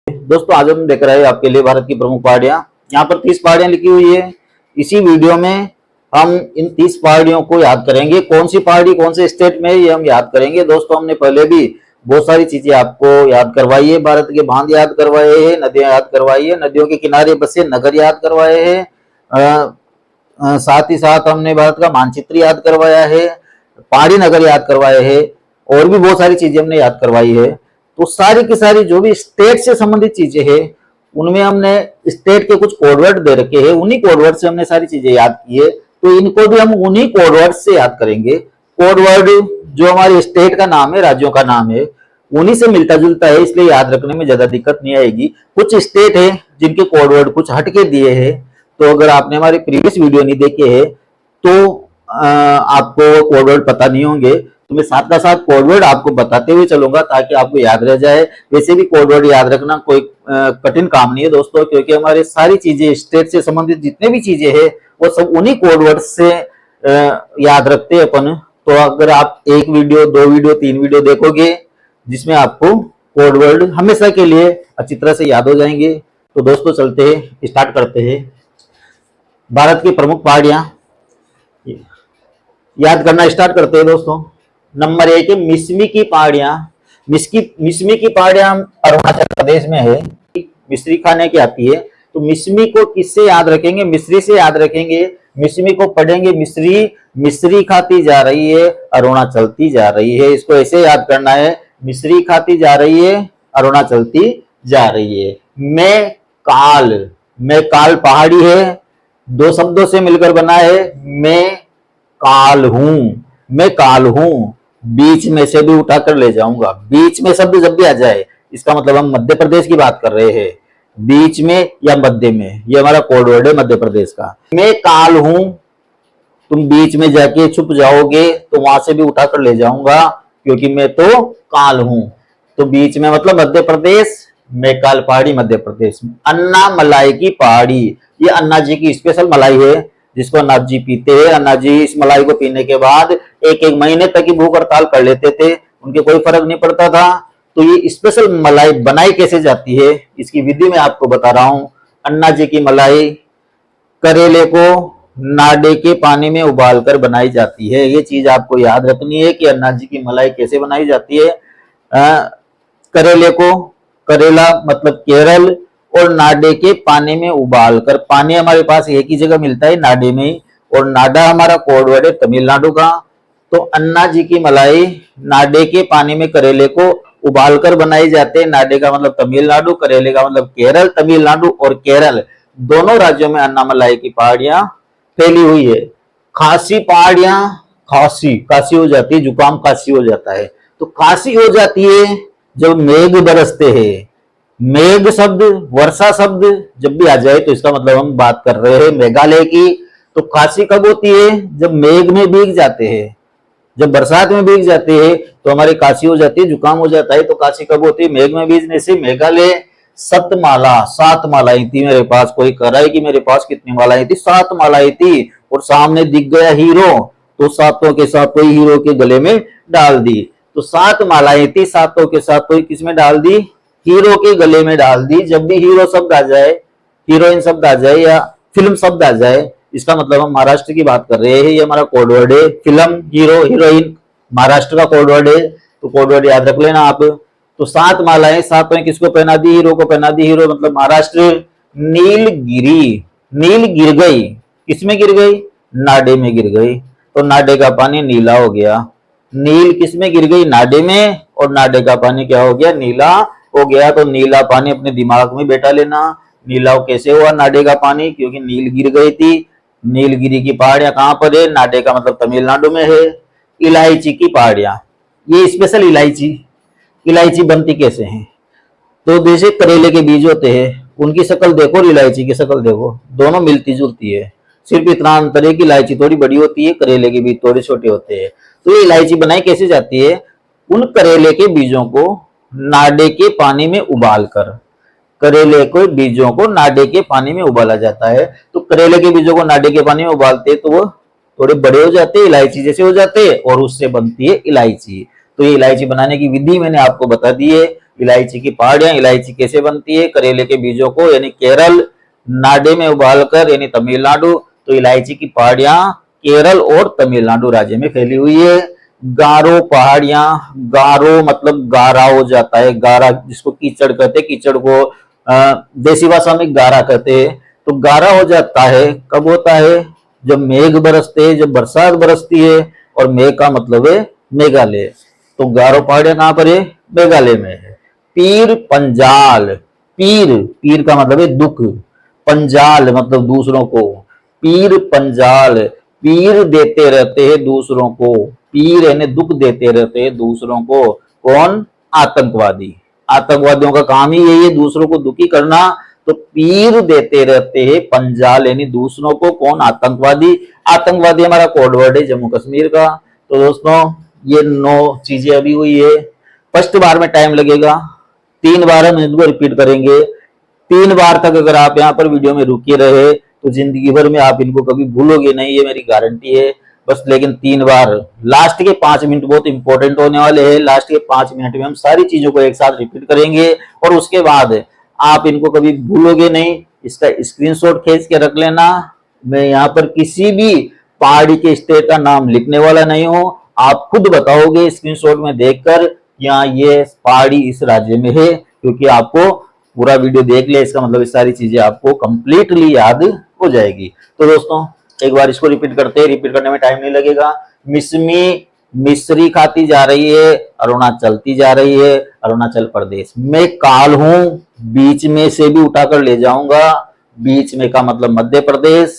दोस्तों आज हम देख रहे हैं आपके लिए भारत की प्रमुख पहाड़ियां। यहाँ पर 30 पहाड़ियां लिखी हुई है। इसी वीडियो में हम इन 30 पहाड़ियों को याद करेंगे। कौन सी पहाड़ी कौन से स्टेट में है ये हम याद करेंगे। दोस्तों हमने पहले भी बहुत सारी चीजें आपको याद करवाई है। भारत के बांध याद करवाए हैं, नदियां याद करवाई है, नदियों के किनारे बसे नगर याद करवाए हैं। साथ ही साथ हमने भारत का मानचित्र याद करवाया है, पहाड़ी नगर याद करवाए हैं और भी बहुत सारी चीजें हमने याद करवाई है। तो सारी की सारी जो भी स्टेट से संबंधित चीजें हैं उनमें हमने स्टेट के कुछ कोडवर्ड दे रखे हैं, उन्हीं कोडवर्ड से हमने सारी चीजें याद की है। तो इनको भी हम उन्हीं कोडवर्ड से याद करेंगे। कोडवर्ड जो हमारे स्टेट का नाम है, राज्यों का नाम है, उन्हीं से मिलता जुलता है, इसलिए याद रखने में ज्यादा दिक्कत नहीं आएगी। कुछ स्टेट है जिनके कोडवर्ड कुछ हटके दिए हैं, तो अगर आपने हमारे प्रीवियस वीडियो नहीं देखे हैं तो आपको कोडवर्ड पता नहीं होंगे। तो मैं साथ का साथ कोडवर्ड आपको बताते हुए चलूंगा ताकि आपको याद रह जाए। वैसे भी कोडवर्ड याद रखना कोई कठिन काम नहीं है दोस्तों, क्योंकि हमारे सारी चीजें स्टेट से संबंधित जितने भी चीजें हैं वो सब उन्हीं कोडवर्ड से याद रखते हैं अपन। तो अगर आप एक वीडियो, 2 वीडियो, 3 वीडियो देखोगे जिसमें आपको कोडवर्ड हमेशा के लिए अच्छी तरह से याद हो जाएंगे। तो दोस्तों चलते हैं, स्टार्ट करते हैं। भारत की प्रमुख पहाड़ियां याद करना स्टार्ट करते हैं दोस्तों। नंबर 1 है मिसमी की पहाड़ियां। मिसमी की पहाड़ियां अरुणाचल प्रदेश में है। मिस्री खाने की आती है। तो मिसमी को किससे याद रखेंगे? मिस्री से याद रखेंगे। मिसमी को पढ़ेंगे मिस्री, मिस्री खाती जा रही है, अरुणा चलती जा रही है। इसको ऐसे याद करना है, मिस्री खाती जा रही है, अरुणा चलती जा रही है। मैं काल पहाड़ी है, 2 शब्दों से मिलकर बना है। मैं काल हूं, बीच में से भी उठाकर ले जाऊंगा। बीच में शब्द जब भी आ जाए इसका मतलब हम मध्य प्रदेश की बात कर रहे हैं। बीच में या मध्य में, ये हमारा कोडवर्ड है मध्य प्रदेश का। मैं काल हूं, तुम बीच में जाके छुप जाओगे तो वहां से भी उठाकर ले जाऊंगा, क्योंकि मैं तो काल हूं। तो बीच में मतलब मध्य प्रदेश, मैं काल पहाड़ी मध्य प्रदेश में। अन्ना मलाई की पहाड़ी, ये अन्ना जी की स्पेशल मलाई है जिसको अन्ना जी पीते हैं। अन्ना जी इस मलाई को पीने के बाद एक महीने तक की भूख हड़ताल कर लेते थे, उनके कोई फर्क नहीं पड़ता था। तो ये स्पेशल मलाई बनाई कैसे जाती है इसकी विधि मैं आपको बता रहा हूं। अन्ना जी की मलाई करेले को नाडे के पानी में उबालकर बनाई जाती है। ये चीज आपको याद रखनी है कि अन्ना जी की मलाई कैसे बनाई जाती है। करेले को, करेला मतलब केरल, और नाडे के पानी में उबालकर, पानी हमारे पास एक ही जगह मिलता है नाडे में, और नाडा हमारा कोडवर्ड है तमिलनाडु का। तो अन्ना जी की मलाई नाडे के पानी में करेले को उबालकर बनाई जाते हैं। नाडे का मतलब तमिलनाडु, करेले का मतलब केरल। तमिलनाडु और केरल दोनों राज्यों में अन्ना मलाई की पहाड़ियां फैली हुई है। खांसी पहाड़ियां, खांसी हो जाती है, जुकाम खांसी हो जाता है। तो खांसी हो जाती है जब मेघ बरसते हैं। मेघ शब्द, वर्षा शब्द जब भी आ जाए तो इसका मतलब हम बात कर रहे हैं मेघालय की। तो खांसी कब होती है? जब मेघ में भीग जाते हैं, जब बरसात में भीग जाते हैं तो हमारी खांसी हो जाती है, जुकाम हो जाता है। तो खांसी कब होती है? मेघ में भीगने से। मेघालय 7 मालाएं थी मेरे पास। कोई कह रहा है कि मेरे पास कितनी मालाएं थी? 7 मालाएं थी। और सामने दिख गया हीरो, तो सातों के सातों हीरो के गले में डाल दी। तो 7 मालाएं थी, सातों के सातों किस में डाल दी? हीरो के गले में डाल दी। जब भी हीरो शब्द आ जाए, हीरोइन शब्द आ जाए या फिल्म शब्द आ जाए, इसका मतलब हम महाराष्ट्र की बात कर रहे हैं। ये हमारा कोडवर्ड है। फिल्म, हीरो, हीरोइन महाराष्ट्र का कोडवर्ड है। तो कोडवर्ड याद रख लेना आप। तो 7 मालाएं, सातों किसको पहना दी? हीरो को पहना दी। हीरो मतलब महाराष्ट्र। नीलगिरी, नील गिर गई, किसमें गिर गई? नाडे में गिर गई। तो नाडे का पानी नीला हो गया। नील किसमें गिर गई? नाडे में। और नाडे का पानी क्या हो गया? नीला हो गया। तो नीला पानी अपने दिमाग में बैठा लेना। नीला कैसे हुआ नाडे का पानी? क्योंकि नील गिर गई थी। नीलगिरी की पहाड़ियां कहां पर है? नाडे का मतलब तमिलनाडु में है। इलायची की पहाड़ियां, ये स्पेशल इलायची बनती कैसे है? तो जैसे करेले के बीज होते हैं, उनकी शक्ल देखो और इलायची की शक्ल देखो, दोनों मिलती जुलती है। सिर्फ इतना अंतर है कि इलायची थोड़ी बड़ी होती है, करेले के बीज थोड़े छोटे होते हैं। तो ये इलायची बनाई कैसे जाती है? उन करेले के बीजों को नाडे के पानी में उबालकर, करेले के बीजों को नाडे के पानी में उबाला जाता है। तो करेले के बीजों को नाडे के पानी में उबालते तो वो थोड़े बड़े हो जाते हैं, इलायची जैसे हो जाते हैं, और उससे बनती है इलायची। तो ये इलायची बनाने की विधि मैंने आपको बता दी है। इलायची की पहाड़ियां, इलायची कैसे बनती है, करेले के बीजों को यानी केरल, नाडे में उबालकर यानी तमिलनाडु। तो इलायची की पहाड़ियां केरल और तमिलनाडु राज्य में फैली हुई है। गारो पहाड़ियां, गारो मतलब गारा हो जाता है, गारा जिसको कीचड़ कहते हैं, कीचड़ को देसी भाषा में गारा कहते हैं। तो गारा हो जाता है कब होता है, जब मेघ बरसते हैं, जब बरसात बरसती है। और मेघ का मतलब है मेघालय। तो गारो पहाड़ियां कहां पर है, मेघालय में है। पीर पंजाल, पीर, पीर का मतलब है दुख, पंजाल मतलब दूसरों को, पीर पंजाल, पीर देते रहते हैं दूसरों को, पीर यानी दुख देते रहते हैं दूसरों को। कौन, आतंकवादी। आतंकवादियों का काम ही यही है, दूसरों को दुखी करना। तो पीर देते रहते हैं पंजाल यानी दूसरों को, कौन, आतंकवादी। आतंकवादी हमारा कोड वर्ड है जम्मू कश्मीर का। तो दोस्तों ये 9 चीजें अभी हुई है। फर्स्ट बार में टाइम लगेगा, 3 बार हम इनको रिपीट करेंगे। 3 बार तक अगर आप यहाँ पर वीडियो में रुके रहे तो जिंदगी भर में आप इनको कभी भूलोगे नहीं, ये मेरी गारंटी है। बस लेकिन 3 बार, लास्ट के 5 मिनट बहुत इंपॉर्टेंट होने वाले हैं। लास्ट के 5 मिनट में हम सारी चीजों को एक साथ रिपीट करेंगे और उसके बाद आप इनको कभी भूलोगे नहीं। इसका स्क्रीनशॉट खींच के रख लेना। मैं यहाँ पर किसी भी पहाड़ी के स्टेट का नाम लिखने वाला नहीं हूँ, आप खुद बताओगे स्क्रीनशॉट में देखकर यहाँ ये पहाड़ी इस राज्य में है, क्योंकि आपको पूरा वीडियो देख लिया, इसका मतलब ये सारी चीजें आपको कंप्लीटली याद हो जाएगी। तो दोस्तों एक बार इसको रिपीट करते हैं, रिपीट करने में टाइम नहीं लगेगा। मिसमी मिस्री खाती जा रही है, अरुणा चलती जा रही है, अरुणाचल प्रदेश। मैं काल हूं, बीच में से भी उठाकर ले जाऊंगा, बीच में का मतलब मध्य प्रदेश।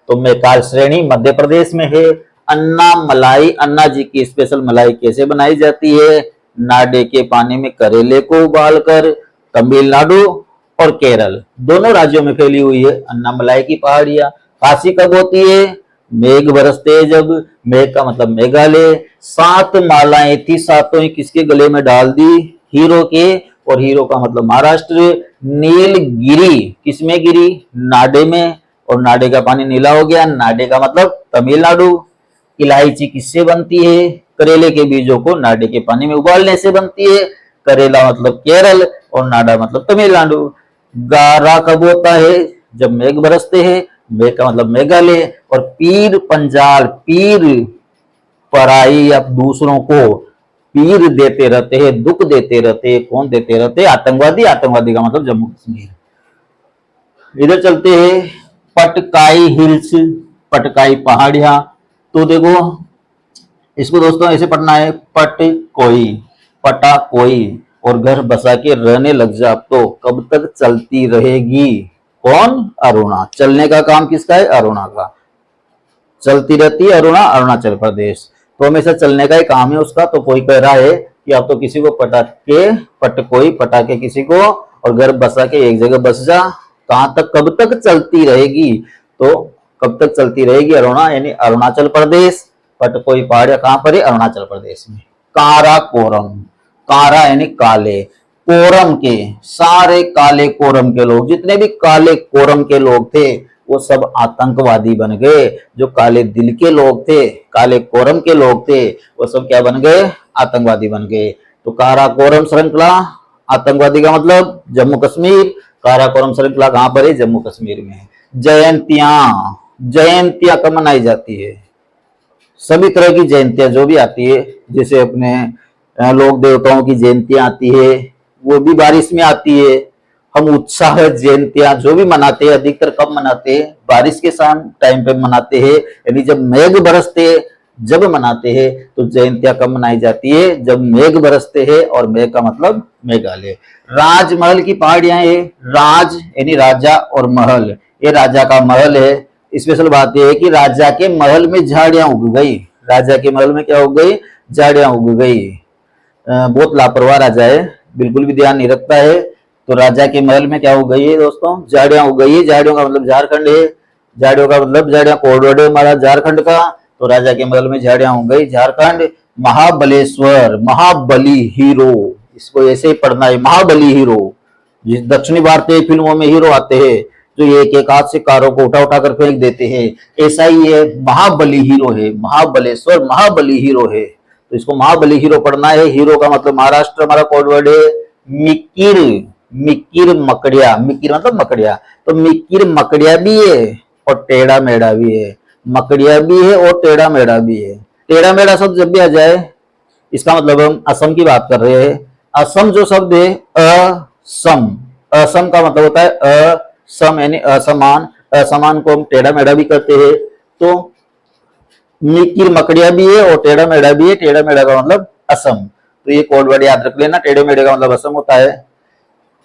तो मैं काल श्रेणी मध्य प्रदेश में है। अन्ना मलाई, अन्ना जी की स्पेशल मलाई कैसे बनाई जाती है, नाडे के पानी में करेले को उबालकर। तमिलनाडु और केरल दोनों राज्यों में फैली हुई है अन्ना मलाई की पहाड़ियां। खांसी कब होती है, मेघ बरसते हैं जब, मेघ का मतलब मेघालय। 7 मालाएं थी, सातों ही किसके गले में डाल दी, हीरो के, और हीरो का मतलब महाराष्ट्र। नीलगिरी किसमें गिरी, नाडे में, और नाडे का पानी नीला हो गया, नाडे का मतलब तमिलनाडु। इलायची किससे बनती है, करेले के बीजों को नाडे के पानी में उबालने से बनती है, करेला मतलब केरल और नाडा मतलब तमिलनाडु। गारा कब होता है, जब मेघ बरसते हैं, मेघ का मतलब मेघालय। और पीर पंजाल, पीर पराई या दूसरों को पीर देते रहते हैं, दुख देते रहते हैं, कौन देते रहते हैं, आतंकवादी। आतंकवादी का मतलब जम्मू कश्मीर। इधर चलते हैं, पटकाई हिल्स, पटकाई पहाड़ियां। तो देखो इसको दोस्तों ऐसे पढ़ना है, पट कोई, पटा कोई, और घर बसा के रहने लग जा, तो कब तक चलती रहेगी, कौन, अरुणा। चलने का काम किसका है, अरुणा का। चलती रहती है अरुणा, अरुणाचल प्रदेश। तो हमेशा चलने का ही काम है उसका। तो कोई कह रहा है कि अब तो किसी को पटा के, पट कोई, पटा के किसी को, और घर बसा के एक जगह बस जा। कहां तक, कब तक चलती रहेगी, तो कब तक चलती रहेगी, अरुणा यानी अरुणाचल प्रदेश। पट कोई पहाड़ियां कहां पर है, अरुणाचल प्रदेश में। कारा कोरम, कारा यानी काले, कोरम के, सारे काले कोरम के लोग, जितने भी काले कोरम के लोग थे वो सब आतंकवादी बन गए। जो काले दिल के लोग थे, काले कोरम के लोग थे, वो सब क्या बन गए, आतंकवादी बन गए। तो काराकोरम श्रृंखला, आतंकवादी का मतलब जम्मू कश्मीर। काराकोरम श्रृंखला कहां पर है, जम्मू कश्मीर में। जयंतियां, जयंतियां कब मनाई जाती है, सभी तरह की जयंतियां जो भी आती है, जैसे अपने लोक देवताओं की जयंतियां आती है, वो भी बारिश में आती है। हम उत्साह जयंतियां जो भी मनाते हैं, अधिकतर कब मनाते हैं, बारिश के टाइम पे मनाते हैं, यानी जब मेघ बरसते हैं जब मनाते हैं। तो जयंतियां कब मनाई जाती है, जब मेघ बरसते हैं, और मेघ का मतलब मेघालय। राजमहल की पहाड़ियां है, राज यानी राजा और महल, ये राजा का महल है। स्पेशल बात यह है कि राजा के महल में झाड़ियां उग गई, राजा के महल में क्या उग गई, झाड़ियां उग गई। बहुत लापरवाह राजा है, बिल्कुल भी ध्यान नहीं रखता है। तो राजा के महल में क्या हो गई है दोस्तों, झाड़ियां हो गई है। झाड़ियों का मतलब झारखंड है, झाड़ियों का मतलब झाड़ियां कोड वर्ड है हमारा झारखंड का। तो राजा के महल में झाड़ियां हो गई, झारखंड। महाबलेश्वर, महाबली हीरो, इसको ऐसे ही पढ़ना है, महाबली हीरो। जिस दक्षिणी भारतीय फिल्मों में हीरो आते हैं जो एक एक हाथ से कारों को उठा उठा कर फेंक देते हैं, ऐसा ही है, महाबली हीरो है। महाबलेश्वर महाबली हीरो है, तो इसको महाबली हीरो पढ़ना है। हीरो का मतलब महाराष्ट्र हमारा कोड वर्ड है। मिकिर, मिकिर मकड़िया, मिकिर मतलब मकड़िया, तो मिकिर मकड़िया भी है और टेढ़ा मेढ़ा भी है, मकड़िया भी है और टेढ़ा मेढ़ा भी है। टेढ़ा मेढ़ा शब्द जब भी आ जाए इसका मतलब हम असम की बात कर रहे हैं। असम जो शब्द है असम, असम का मतलब होता है असम यानी असमान, असमान को हम टेढ़ा मेढ़ा भी करते हैं। तो मिकिर मकड़िया भी है और टेढ़ा मेढ़ा भी है, टेढ़ा मेढ़ा का मतलब असम। तो ये कोड वर्ड याद रख लेना, टेढ़े मेढ़े का मतलब असम होता है।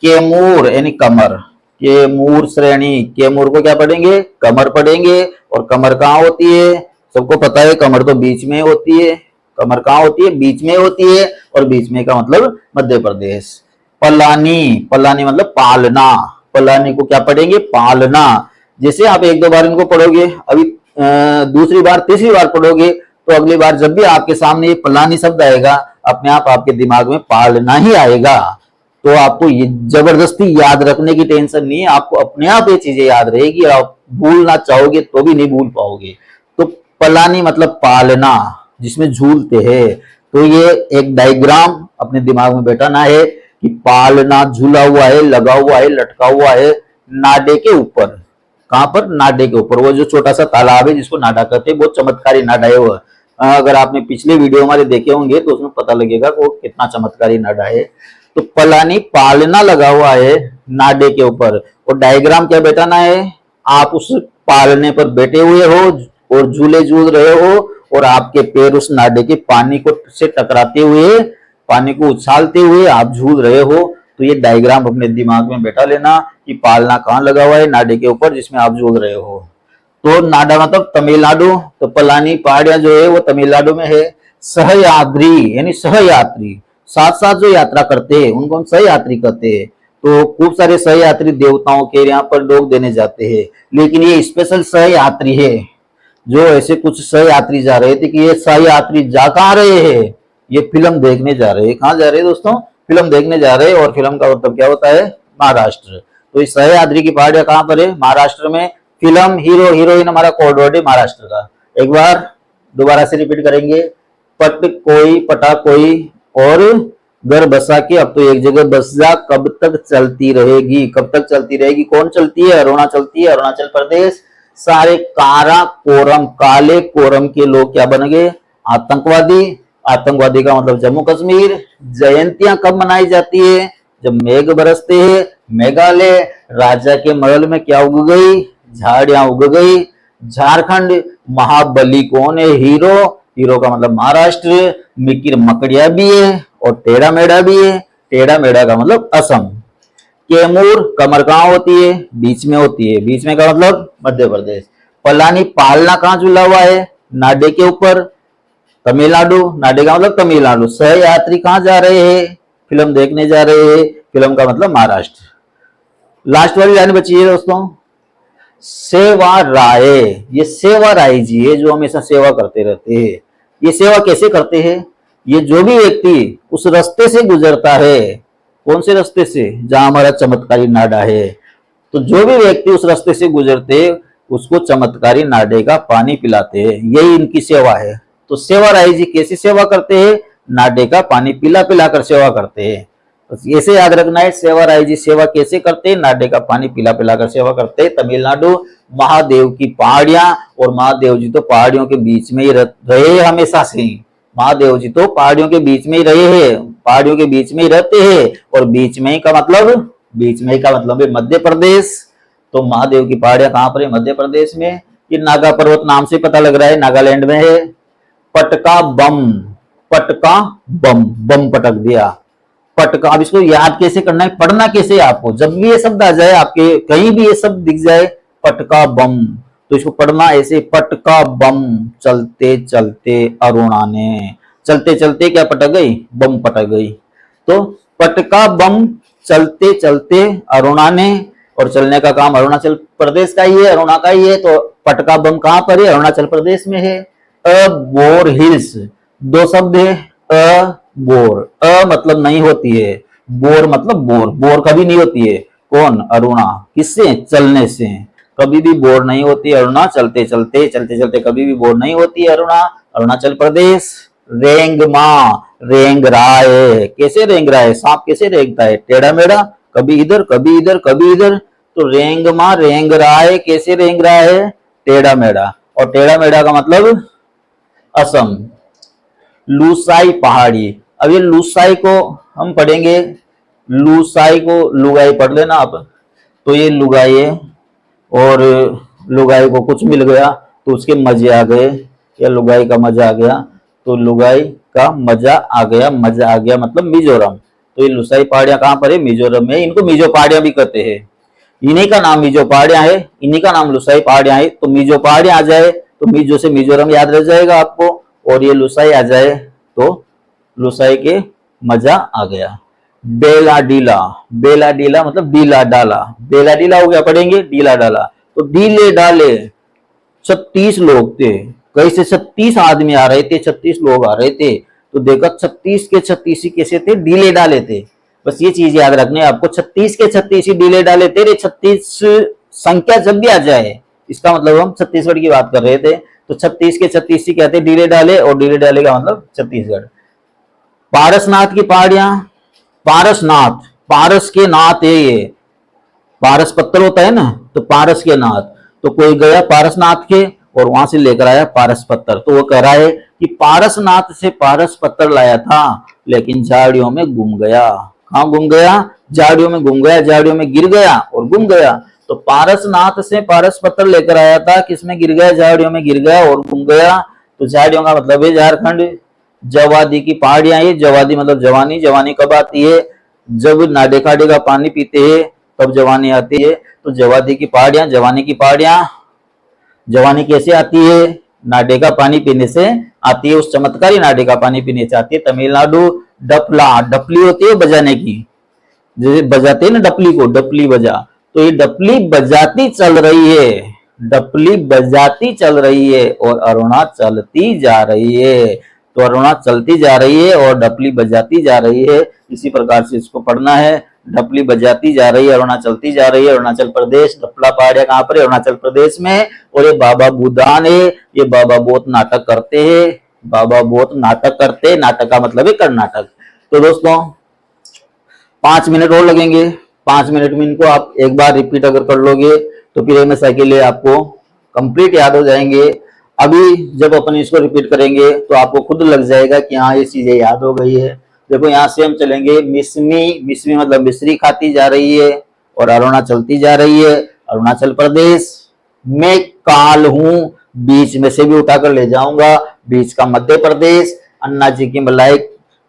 केमूर यानी कमर, केमूर श्रेणी, केमूर को क्या पढ़ेंगे, कमर पढ़ेंगे। और कमर कहाँ होती है, सबको पता है कमर तो बीच में होती है, कमर कहाँ होती है, बीच में होती है। और बीच में का मतलब मध्य प्रदेश। पलानी, पलानी मतलब पालना, पलानी को क्या पढ़ेंगे, पालना। जैसे आप एक दो बार इनको पढ़ोगे, अभी दूसरी बार तीसरी बार पढ़ोगे, तो अगली बार जब भी आपके सामने ये पलानी शब्द आएगा, अपने आप आपके दिमाग में पालना ही आएगा। तो आपको ये जबरदस्ती याद रखने की टेंशन नहीं है, आपको अपने आप ये चीजें याद रहेगी। आप भूलना चाहोगे तो भी नहीं भूल पाओगे। तो पलानी मतलब पालना, जिसमें झूलते हैं। तो ये एक डायग्राम अपने दिमाग में बैठाना है कि पालना झूला हुआ है, लगा हुआ है, लटका हुआ है नाडे के ऊपर। कहां पर, नाडे के ऊपर। वो जो छोटा सा तालाब है जिसको नाडा कहते हैं, बहुत चमत्कारी नाडा है वो। अगर आपने पिछले वीडियो हमारे देखे होंगे तो उसमें पता लगेगा कि वो कितना चमत्कारी नाडा है। तो पलानी पालना लगा हुआ है नाडे के ऊपर, और डायग्राम क्या बैठाना है, आप उस पालने पर बैठे हुए हो और झूले झूल रहे हो, और आपके पैर उस नाडे के पानी को से टकराते हुए, पानी को उछालते हुए आप झूल रहे हो। तो ये डायग्राम अपने दिमाग में बैठा लेना कि पालना कहाँ लगा हुआ है, नाडे के ऊपर जिसमें आप झूल रहे हो। तो नाडा मतलब तमिलनाडु, तो पलानी पहाड़ियां जो है वो तमिलनाडु में है। सहयात्री यानी सहयात्री, साथ साथ जो यात्रा करते हैं उनको हम सहयात्री कहते हैं। तो खूब सारे सहयात्री देवताओं के यहाँ पर लोग देने जाते हैं, लेकिन ये स्पेशल सहयात्री है। जो ऐसे कुछ सहयात्री जा रहे थे कि ये सहयात्री जा कहाँ रहे हैं, ये फिल्म देखने जा रहे हैं। कहाँ जा रहे हैं दोस्तों, फिल्म देखने जा रहे हैं। और फिल्म का मतलब क्या होता है, महाराष्ट्र। तो इस सहयात्री की पहाड़ियां कहाँ पर है, महाराष्ट्र में। फिल्म हीरो हीरोइन हमारा कोड वर्ड है महाराष्ट्र का। एक बार दोबारा से रिपीट करेंगे, पट कोई पटा कोई और घर बसा के अब तो एक जगह बस जा, कब तक चलती रहेगी, कब तक चलती रहेगी। कौन चलती है, अरुणा चलती है, अरुणाचल प्रदेश। सारे कारा कोरम, काले कोरम के लोग क्या बन गए, आतंकवादी। आतंकवादी का मतलब जम्मू कश्मीर। जयंतियां कब मनाई जाती है, जब मेघ बरसते हैं। मेघालय, राजा के महल में क्या उग गई, झाड़ियां उग गई। झारखंड, महाबली कौन है, हीरो। हीरो का मतलब महाराष्ट्र। मिकिर मकड़िया भी है और टेढ़ा मेढ़ा भी है। टेढ़ा मेढ़ा का मतलब असम। कैमूर, कमर कहाँ होती है, बीच में होती है, बीच में का मतलब मध्य प्रदेश। पलानी पालना कहाँ झूला हुआ है, नाडे के ऊपर, तमिलनाडु। नाडे का मतलब तमिलनाडु। सहयात्री कहाँ जा रहे हैं, फिल्म देखने जा रहे हैं, फिल्म का मतलब महाराष्ट्र। लास्ट वाली लाइन बची है दोस्तों, सेवा राय। ये सेवा राय जी है जो हमेशा सेवा करते रहते हैं। ये सेवा कैसे करते हैं, ये जो भी व्यक्ति उस रास्ते से गुजरता है, कौन से रास्ते से, जहां हमारा चमत्कारी नाडा है, तो जो भी व्यक्ति उस रास्ते से गुजरते उसको चमत्कारी नाडे का पानी पिलाते हैं। यही इनकी सेवा है। तो सेवा राय जी कैसी सेवा करते हैं, नाडे का पानी पिला पिला कर सेवा करते हैं। तो ऐसे याद रखना है, सेवा राय जी सेवा कैसे करते हैं, नाडे का पानी पिला पिला कर सेवा करते हैं। तमिलनाडु, महादेव की पहाड़ियां, और महादेव जी तो पहाड़ियों के बीच में ही रहे हमेशा से ही। महादेव जी तो पहाड़ियों के बीच में ही रहे हैं, पहाड़ियों के बीच में ही रहते हैं। और बीच में ही का मतलब, बीच में ही का मतलब है मध्य प्रदेश। तो महादेव की पहाड़ियां कहां पर है, मध्य प्रदेश में। ये नागा पर्वत नाम से पता लग रहा है, नागालैंड में है। पटका बम, पटका बम, बम पटक दिया, पटका। अब इसको याद कैसे करना है, पढ़ना कैसे है आपको, जब भी ये शब्द आ जाए आपके कहीं भी ये शब्द दिख जाए, पटका बम, तो इसको पढ़ना ऐसे, पटका बम चलते चलते अरुणा ने। चलते चलते क्या पटक गई, बम पटक गई। तो पटका बम चलते चलते अरुणा ने, और चलने का काम अरुणाचल प्रदेश का ही है, अरुणा का ही है। तो पटका बम कहां पर है, अरुणाचल प्रदेश में है। बोर हिल्स, दो शब्द है, बोर। मतलब नहीं होती है, बोर मतलब बोर, बोर कभी नहीं होती है। कौन, अरुणा। किससे, चलने से। कभी भी बोर नहीं होती अरुणा, चलते चलते चलते चलते कभी भी बोर नहीं होती है अरुणा, अरुणाचल प्रदेश। रेंगमा, रेंग रहा है। कैसे रेंग रहा है? सांप कैसे रेंगता है? टेढ़ा मेढ़ा, कभी इधर कभी इधर कभी इधर। तो रेंगमा रेंग रहा है, कैसे रेंग रहा है? टेढ़ा मेढ़ा। और टेढ़ा मेढ़ा का मतलब असम। लूसाई पहाड़ी, अब ये लूसाई को हम पढ़ेंगे, लूसाई को लुगाई पढ़ लेना आप। तो ये लुगाई है और लुगाई को कुछ मिल गया तो उसके मजे आ गए, या लुगाई का मजा आ गया, तो लुगाई का मजा आ गया, मजा आ गया मतलब मिजोरम। तो ये लुसाई पहाड़ियां कहाँ पर है? मिजोरम में। इनको मिजो पहाड़ियां भी कहते हैं, इन्हीं का नाम मिजो पहाड़ियां है, इन्हीं का नाम लुसाई पहाड़ियां है। तो मिजो पहाड़ियां आ जाए तो मिजो से मिजोरम याद रह जाएगा आपको, और ये लुसाई आ जाए तो लुसाई के मजा आ गया। बेला डीला, बेला डीला मतलब डीला डाला, बेला डीला हो गया, पढ़ेंगे डीला डाला। तो डीले डाले, 36 लोग थे, कहीं से 36 आदमी आ रहे थे, 36 लोग आ रहे थे। तो देखा 36 के 36 ही कैसे थे? डीले डाले थे। बस ये चीज याद रखनी है आपको, 36 के 36 ही डीले डाले थे। 36 संख्या जब भी आ जाए, इसका मतलब हम छत्तीसगढ़ की बात कर रहे थे, तो 36 के 36 ही कहते डीले डाले, और डीले डाले का मतलब छत्तीसगढ़। पारसनाथ की पहाड़ियां, पारसनाथ, पारस के नाथ है ये, पारस पत्थर होता है ना, तो पारस के नाथ। तो कोई गया पारसनाथ के और वहां से लेकर आया पारस पत्थर, तो वो कह रहा है कि पारसनाथ से पारस पत्थर लाया था लेकिन झाड़ियों में गुम गया। कहाँ गुम गया? झाड़ियों में गुम गया, झाड़ियों में गिर गया और गुम गया। तो पारसनाथ से पारस पत्थर लेकर आया था, किसमें गिर गया? झाड़ियों में गिर गया और गुम गया। तो झाड़ियों का मतलब है झारखंड। जवादी की पहाड़ियां, ये जवादी मतलब जवानी, जवानी कब आती है? जब नाडे खाडे का पानी पीते हैं तब जवानी आती है। तो जवादी की पहाड़ियां, जवानी की पहाड़ियां, जवानी कैसे आती है? नाडे का पानी पीने से आती है, उस चमत्कारी नाडे का पानी पीने से आती है। तमिलनाडु डपला, डपली होती है बजाने की, जैसे बजाते हैं ना डपली को, डपली बजा, तो ये डपली बजाती चल रही है, डपली बजाती चल रही है और अरुणा चलती जा रही है। तो अरुणा चलती जा रही है और डपली बजाती जा रही है, इसी प्रकार से इसको पढ़ना है। डपली बजाती जा रही है, अरुणा चलती जा रही है, अरुणाचल प्रदेश। डपला पहाड़ियां कहाँ पर है? अरुणाचल प्रदेश में। और ये बाबा बुदान है, ये बाबा बहुत नाटक करते हैं, बाबा बहुत नाटक करते हैं, नाटक का मतलब है कर्नाटक। तो दोस्तों 5 मिनट और लगेंगे, 5 मिनट में इनको आप एक बार रिपीट अगर कर लोगे तो फिर हमेशा के लिए आपको कंप्लीट याद हो जाएंगे। अभी जब अपन इसको रिपीट करेंगे तो आपको खुद लग जाएगा कि हाँ ये चीजें याद हो गई है। देखो यहाँ से हम चलेंगे, मिसमी, मिसमी मतलब मिश्री खाती जा रही है और अरुणा चलती जा रही है, अरुणाचल प्रदेश। मैं काल हूं, बीच में से भी उठाकर ले जाऊंगा, बीच का मध्य प्रदेश। अन्ना जी की मलाई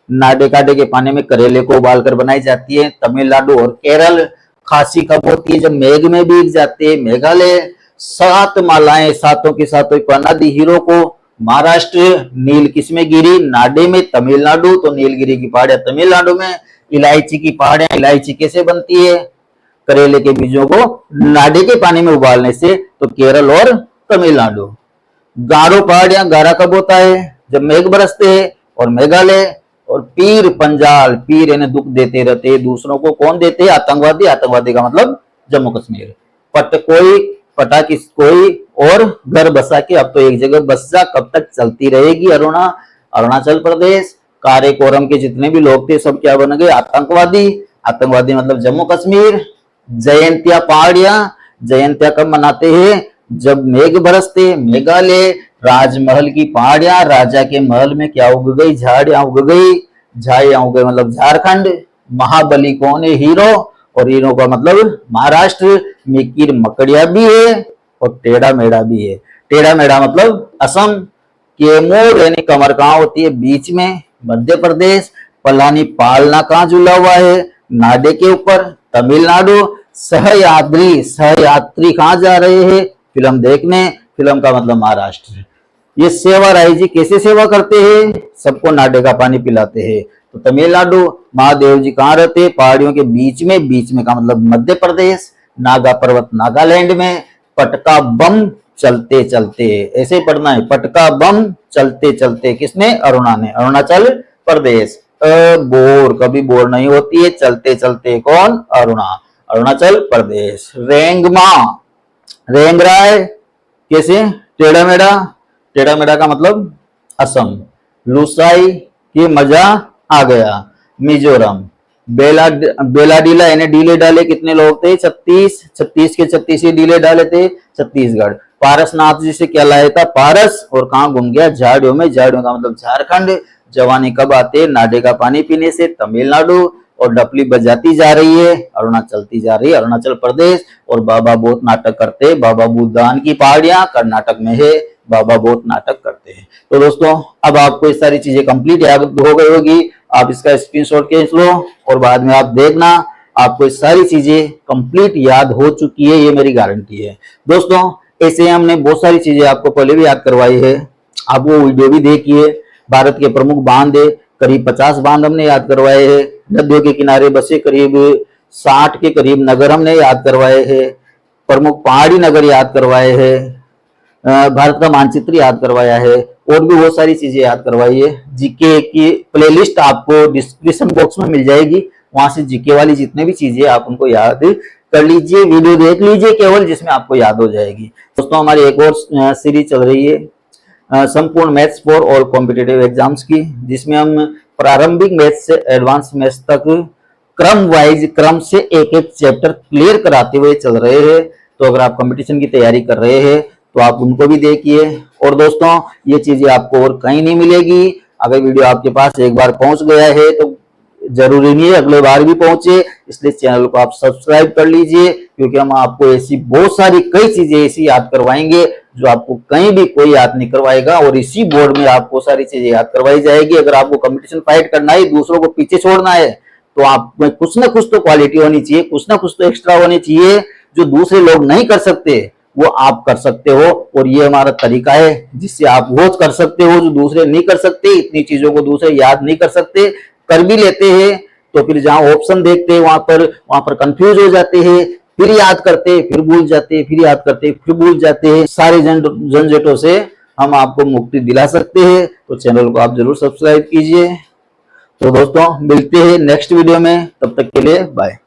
नाडे काडे के पानी में करेले को उबालकर बनाई जाती है, तमिलनाडु और केरल। खांसी कब होती है? जब मेघ में भीग जाते हैं, मेघालय। 7 मालाएं, सातों की सातों को अनादि हीरो को, महाराष्ट्र। नील किसमें गिरी? नाडे में, तमिलनाडु। तो नीलगिरी की पहाड़ियां तमिलनाडु में। इलायची की पहाड़ियां, इलायची कैसे बनती है? करेले के बीजों को नाडे के पानी में उबालने से, तो केरल और तमिलनाडु। गारो पहाड़ियां, गारा कब होता है? जब मेघ बरसते हैं, और मेघालय। और पीर पंजाल, पीर यानी दुख देते रहते हैं दूसरों को, कौन देते हैं? आतंकवादी, आतंकवादी का मतलब जम्मू कश्मीर। पट कोई, पटा किस कोई, और घर बसा के, अब तो एक जगह बस जा, कब तक चलती रहेगी अरुणा? अरुणाचल प्रदेश। कारेकोरम के जितने भी लोग थे सब क्या बन गए? आतंकवादी, आतंकवादी मतलब जम्मू कश्मीर। जयंतिया पहाड़ियां, जयंतिया कब मनाते हैं? जब मेघ बरसते, मेघालय। राजमहल की पहाड़ियां, राजा के महल में क्या उग गई? झाड़ियां उग गई, झाड़ियां उग गई मतलब झारखंड। महाबली कौन है? हीरो, और हीरो का मतलब महाराष्ट्र। मिकिर मकड़िया भी है और टेढ़ा मेढ़ा भी है। टेढ़ा मेढ़ा मतलब असम। केमोर यानी कमर कहाँ होती है? बीच में, मध्य प्रदेश। पलानी पालना कहाँ झूला हुआ है? नाडे के ऊपर, तमिलनाडु। सहयात्री, सहयात्री कहाँ जा रहे हैं? फिल्म देखने, फिल्म का मतलब महाराष्ट्र। ये सेवा राय जी कैसे सेवा करते हैं? सबको नाडे का पानी पिलाते हैं। तो तमिलनाडु। महादेव जी कहाँ रहते हैं? पहाड़ियों के बीच में, बीच में का मतलब मध्य प्रदेश। नागा पर्वत नागालैंड में। पटका बम चलते चलते, ऐसे ही पढ़ना है, पटका बम चलते चलते, किसने? अरुणा ने, अरुणाचल प्रदेश। बोर, कभी बोर नहीं होती है, चलते चलते, कौन? अरुणा, अरुणाचल प्रदेश। रेंगमा, रेंग रहा है, कैसे? टेढ़ा मेढ़ा, टेढ़ा मेढ़ा का मतलब असम। लुसाई की मजा आ गया। मिजोरम, बेलाडीला यानी डीले डाले कितने लोग थे? 36, 36 के 36 ही डीले डाले थे छत्तीसगढ़। पारसनाथ जी से क्या लाया था? पारस, और कहाँ घूम गया? झाड़ियों में। झाड़ियों का मतलब झारखंड। जवानी कब आते? नाडे का पानी पीने से, तमिलनाडु। और डपली बजाती जा रही है, अरुणाचलती जा रही है, अरुणाचल प्रदेश। और बाबा बहुत नाटक करते, बाबा बुद्धान की पहाड़ियां कर्नाटक में है, बाबा बहुत नाटक करते हैं। तो दोस्तों अब आपको ये सारी चीजें कंप्लीट याद हो गई होगी, आप इसका स्क्रीनशॉट खींच लो और बाद में आप देखना आपको ये सारी चीजें कंप्लीट याद हो चुकी है, ये मेरी गारंटी है। दोस्तों ऐसे हमने बहुत सारी चीजें आपको पहले भी याद करवाई है, आप वो वीडियो भी देखिए। भारत के प्रमुख बांध है, करीब 50 बांध हमने याद करवाए हैं। नदियों के किनारे बसे करीब 60 के करीब नगर हमने याद करवाए हैं। प्रमुख पहाड़ी नगर याद करवाए हैं। भारत का मानचित्र याद करवाया है, और भी बहुत सारी चीजें याद करवाई है। जीके की प्लेलिस्ट आपको डिस्क्रिप्शन बॉक्स में मिल जाएगी, वहां से जीके वाली जितने भी चीजें आप उनको याद कर लीजिए, वीडियो देख लीजिए केवल, जिसमें आपको याद हो जाएगी। दोस्तों हमारी एक और सीरीज चल रही है संपूर्ण maths for all competitive exams की, जिसमें हम प्रारंभिक मैथ्स से एडवांस मैथ्स तक क्रम से एक एक चैप्टर क्लियर कराते हुए चल रहे हैं। तो अगर आप कंपटीशन की तैयारी कर रहे हैं तो आप उनको भी देखिए। और दोस्तों ये चीजें आपको और कहीं नहीं मिलेगी। अगर वीडियो आपके पास एक बार पहुंच गया है तो जरूरी नहीं है अगले बार भी पहुंचे, इसलिए चैनल को आप सब्सक्राइब कर लीजिए, क्योंकि हम आपको ऐसी बहुत सारी कई चीजें ऐसी याद करवाएंगे जो आपको कहीं भी कोई याद नहीं करवाएगा, और इसी बोर्ड में आपको सारी चीजें याद करवाई जाएगी। अगर आपको कंपटीशन फाइट करना है, दूसरों को पीछे छोड़ना है, तो आप में कुछ ना कुछ तो क्वालिटी होनी चाहिए, कुछ ना कुछ तो एक्स्ट्रा होनी चाहिए, जो दूसरे लोग नहीं कर सकते वो आप कर सकते हो। और ये हमारा तरीका है जिससे आप वो कर सकते हो जो दूसरे नहीं कर सकते। इतनी चीजों को दूसरे याद नहीं कर सकते, कर भी लेते हैं तो फिर जहां ऑप्शन देखते हैं वहां पर कंफ्यूज हो जाते हैं, फिर याद करते, फिर भूल जाते, फिर याद करते, फिर भूल जाते हैं। सारे झंझटों से हम आपको मुक्ति दिला सकते हैं, तो चैनल को आप जरूर सब्सक्राइब कीजिए। तो दोस्तों मिलते हैं नेक्स्ट वीडियो में, तब तक के लिए बाय।